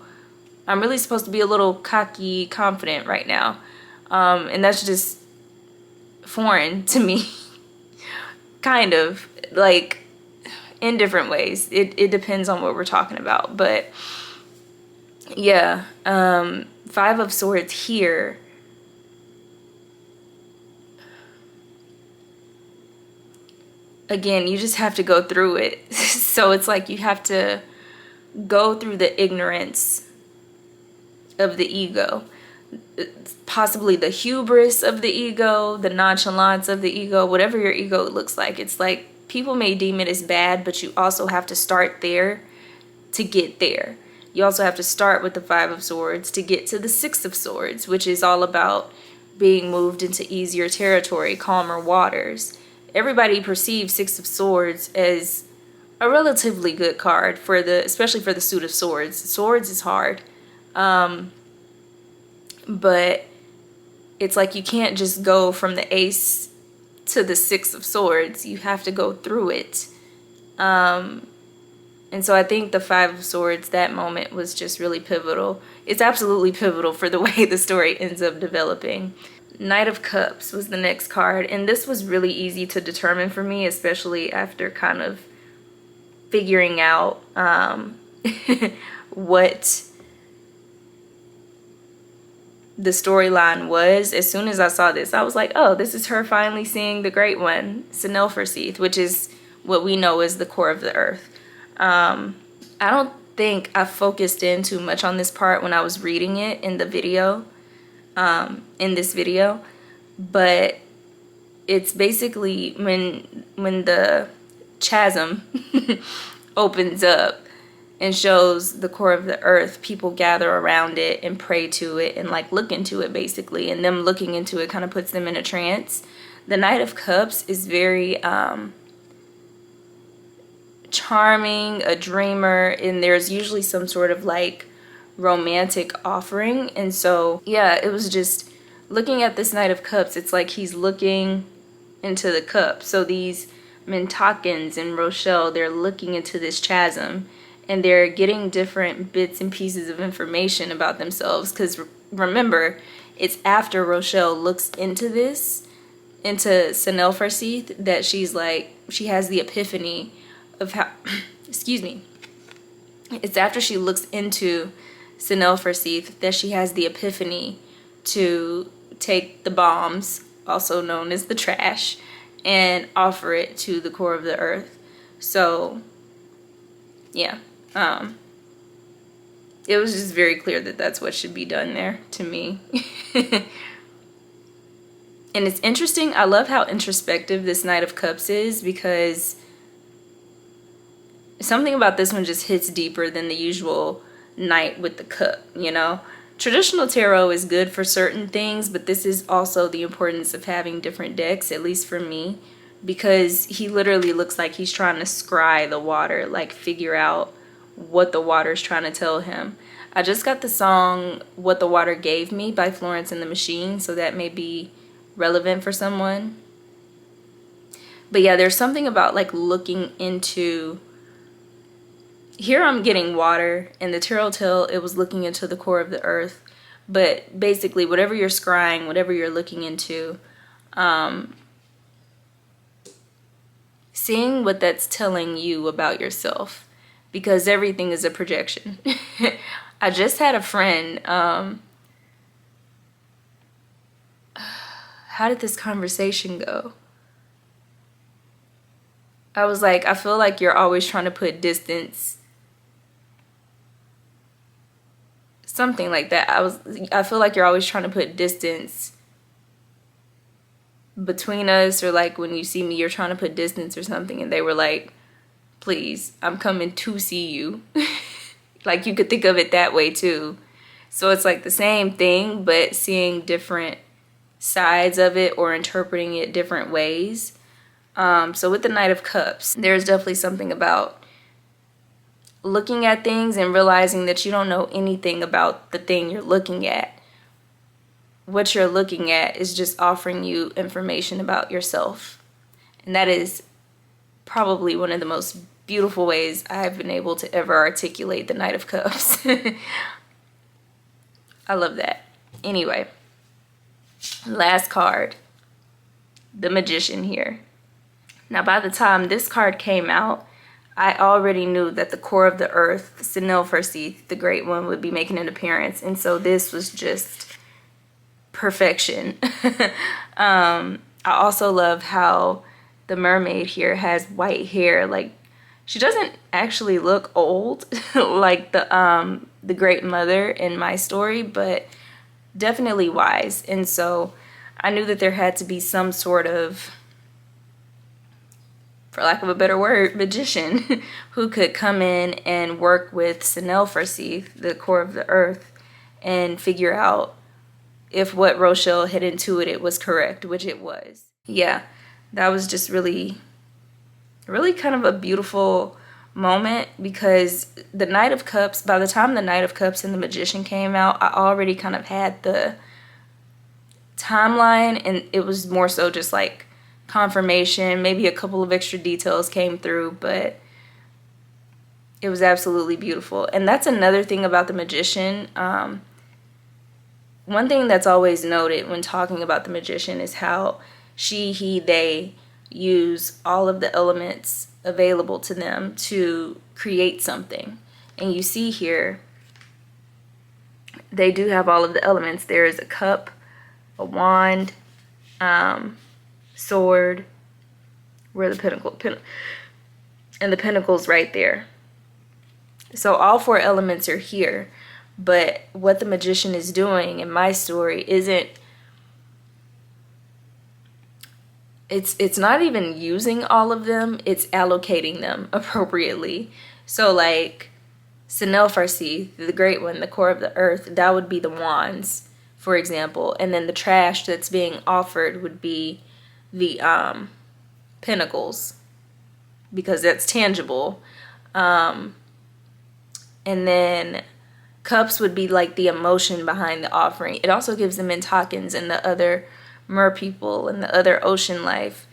I'm really supposed to be a little cocky, confident right now. And that's just foreign to me. Kind of. Like, in different ways. It depends on what we're talking about. But, yeah. Five of Swords here. Again, you just have to go through it. So it's like you have to go through the ignorance of the ego, possibly the hubris of the ego, the nonchalance of the ego, whatever your ego looks like. It's like people may deem it as bad, but you also have to start there to get there. You also have to start with the Five of Swords to get to the Six of Swords, which is all about being moved into easier territory, calmer waters. Everybody perceives Six of Swords as a relatively good card for especially for the suit of swords. Swords is hard. But it's like you can't just go from the Ace to the Six of Swords. You have to go through it. And so I think the Five of Swords, that moment was just really pivotal. It's absolutely pivotal for the way the story ends up developing. Knight of Cups was the next card, and this was really easy to determine for me, especially after kind of figuring out what the storyline was. As soon as I saw this, I was like, oh, this is her finally seeing the Great One, Senelferseath, which is what we know as the core of the earth. I don't think I focused in too much on this part when I was reading it in the video. In this video, but it's basically when the chasm opens up and shows the core of the earth, people gather around it and pray to it and like look into it basically, and them looking into it kind of puts them in a trance. The Knight of Cups is very charming, a dreamer, and there's usually some sort of like romantic offering. And so yeah, it was just looking at this Knight of Cups, it's like he's looking into the cup. So these Mintakans and Rochelle, they're looking into this chasm and they're getting different bits and pieces of information about themselves, because remember, it's after Rochelle looks into Senelferseath that she's like, she has the epiphany of how excuse me, it's after she looks into Senelferseath that she has the epiphany to take the bombs, also known as the trash, and offer it to the core of the earth. So yeah, it was just very clear that that's what should be done there to me. And it's interesting. I love how introspective this Knight of Cups is, because something about this one just hits deeper than the usual Knight with the cup, you know? Traditional tarot is good for certain things, but this is also the importance of having different decks, at least for me, because he literally looks like he's trying to scry the water, like figure out what the water's trying to tell him. I just got the song What the Water Gave Me by Florence and the Machine, so that may be relevant for someone. But yeah, there's something about like looking into, here I'm getting water, and the tarot tale, it was looking into the core of the earth. But basically, whatever you're scrying, whatever you're looking into, seeing what that's telling you about yourself, because everything is a projection. I just had a friend, how did this conversation go? I was like, I feel like you're always trying to put distance, something like that. I feel like you're always trying to put distance between us, or like when you see me, you're trying to put distance or something. And they were like, please, I'm coming to see you. Like, you could think of it that way too. So it's like the same thing, but seeing different sides of it or interpreting it different ways. So with the Knight of Cups, there's definitely something about looking at things and realizing that you don't know anything about the thing you're looking at. What you're looking at is just offering you information about yourself. And that is probably one of the most beautiful ways I've been able to ever articulate the Knight of Cups. I love that. Anyway, last card, the Magician here. Now, by the time this card came out, I already knew that the core of the earth, Senil-Ferseith, the Great One, would be making an appearance. And so this was just perfection. I also love how the mermaid here has white hair. Like, she doesn't actually look old like the Great Mother in my story, but definitely wise. And so I knew that there had to be some sort of, for lack of a better word, magician who could come in and work with Senil-Ferseith, the core of the earth, and figure out if what Rochelle had intuited was correct, which it was. Yeah, that was just really, really kind of a beautiful moment, because the Knight of Cups, by the time the Knight of Cups and the Magician came out, I already kind of had the timeline, and it was more so just like confirmation. Maybe a couple of extra details came through, but it was absolutely beautiful. And that's another thing about the Magician. One thing that's always noted when talking about the Magician is how she, he, they use all of the elements available to them to create something. And you see here, they do have all of the elements. There is a cup, a wand, sword, where the pinnacle, and the pentacle's right there. So all four elements are here. But what the Magician is doing in my story isn't, it's not even using all of them, it's allocating them appropriately. So like Senil-Ferseith, the Great One, the core of the earth, that would be the wands, for example. And then the trash that's being offered would be the pinnacles, because that's tangible. And then cups would be like the emotion behind the offering. It also gives the Mintakans and the other mer people and the other ocean life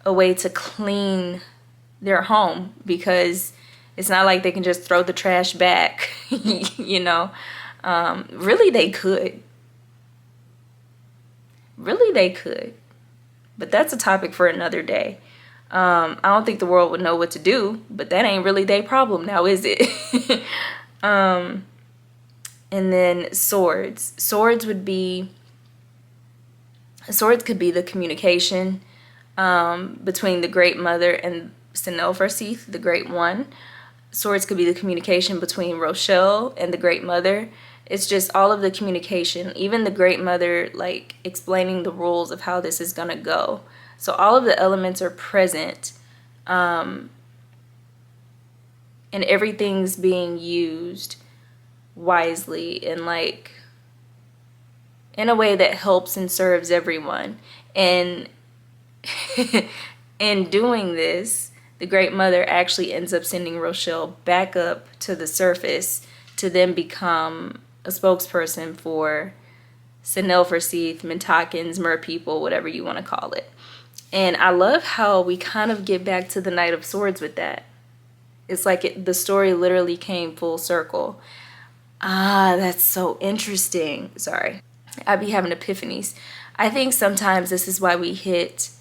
a way to clean their home, because it's not like they can just throw the trash back, you know. Really, they could. Really, they could. But that's a topic for another day. I don't think the world would know what to do, but that ain't really their problem now, is it? And then swords. Swords could be the communication between the Great Mother and Senil-Ferseith, the Great One. swords could be the communication between Rochelle and the Great Mother. It's just all of the communication, even the Great Mother, like explaining the rules of how this is gonna go. So all of the elements are present, and everything's being used wisely and like in a way that helps and serves everyone. And in doing this, the Great Mother actually ends up sending Rochelle back up to the surface to then become a spokesperson for Senelferseath, Mintakins, Merpeople, whatever you want to call it. And I love how we kind of get back to the Knight of Swords with that. It's like the story literally came full circle. Ah, that's so interesting. Sorry, I be having epiphanies. I think sometimes this is why we hit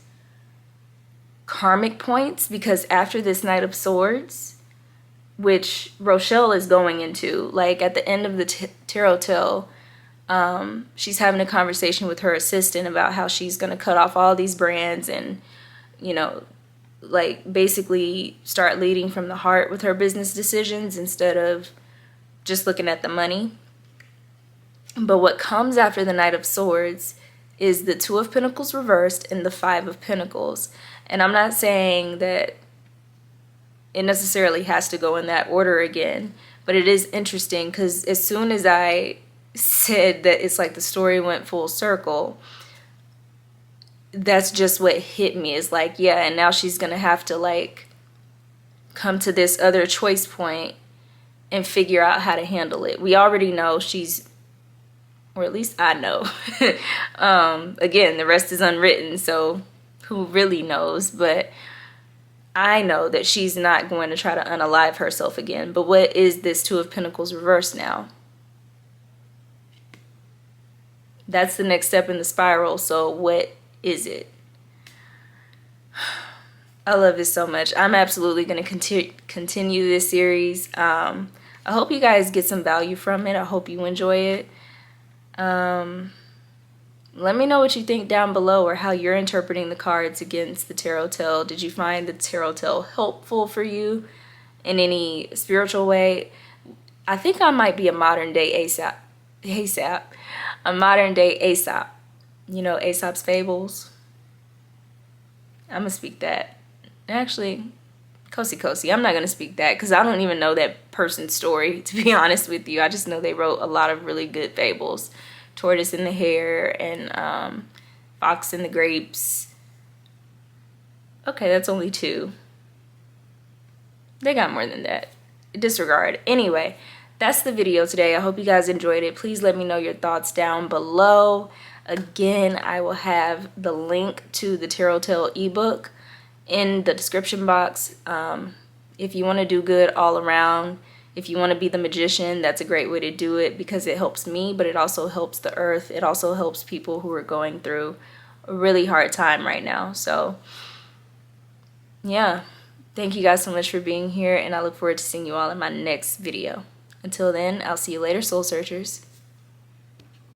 karmic points, because after this Knight of Swords, which Rochelle is going into, like at the end of the tarot tale, she's having a conversation with her assistant about how she's going to cut off all these brands and, you know, like basically start leading from the heart with her business decisions instead of just looking at the money. But what comes after the Knight of Swords is the Two of Pentacles reversed and the Five of Pentacles. And I'm not saying that it necessarily has to go in that order again, but it is interesting because as soon as I said that it's like the story went full circle, that's just what hit me. It's like, yeah, and now she's gonna have to like come to this other choice point and figure out how to handle it. We already know she's, or at least I know. Again, the rest is unwritten, so who really knows? But I know that she's not going to try to unalive herself again. But what is this Two of Pentacles reversed now? That's the next step in the spiral. So what is it? I love this so much. I'm absolutely going to continue this series. I hope you guys get some value from it. I hope you enjoy it. Let me know what you think down below, or how you're interpreting the cards against the tarot tale. Did you find the tarot tale helpful for you in any spiritual way? I think I might be a modern day ASAP. A modern day Aesop. You know, Aesop's Fables. I'm gonna speak that. Actually, Kosi. I'm not gonna speak that because I don't even know that person's story, to be honest with you. I just know they wrote a lot of really good fables. Tortoise and the Hare and Fox and the Grapes. Okay, that's only 2. They got more than that. Disregard. Anyway, that's the video today. I hope you guys enjoyed it. Please let me know your thoughts down below. Again, I will have the link to the Tarot Tale ebook in the description box. If you want to do good all around, if you want to be the magician, that's a great way to do it because it helps me, but it also helps the earth. It also helps people who are going through a really hard time right now. So, yeah. Thank you guys so much for being here, and I look forward to seeing you all in my next video. Until then, I'll see you later, Soul Searchers.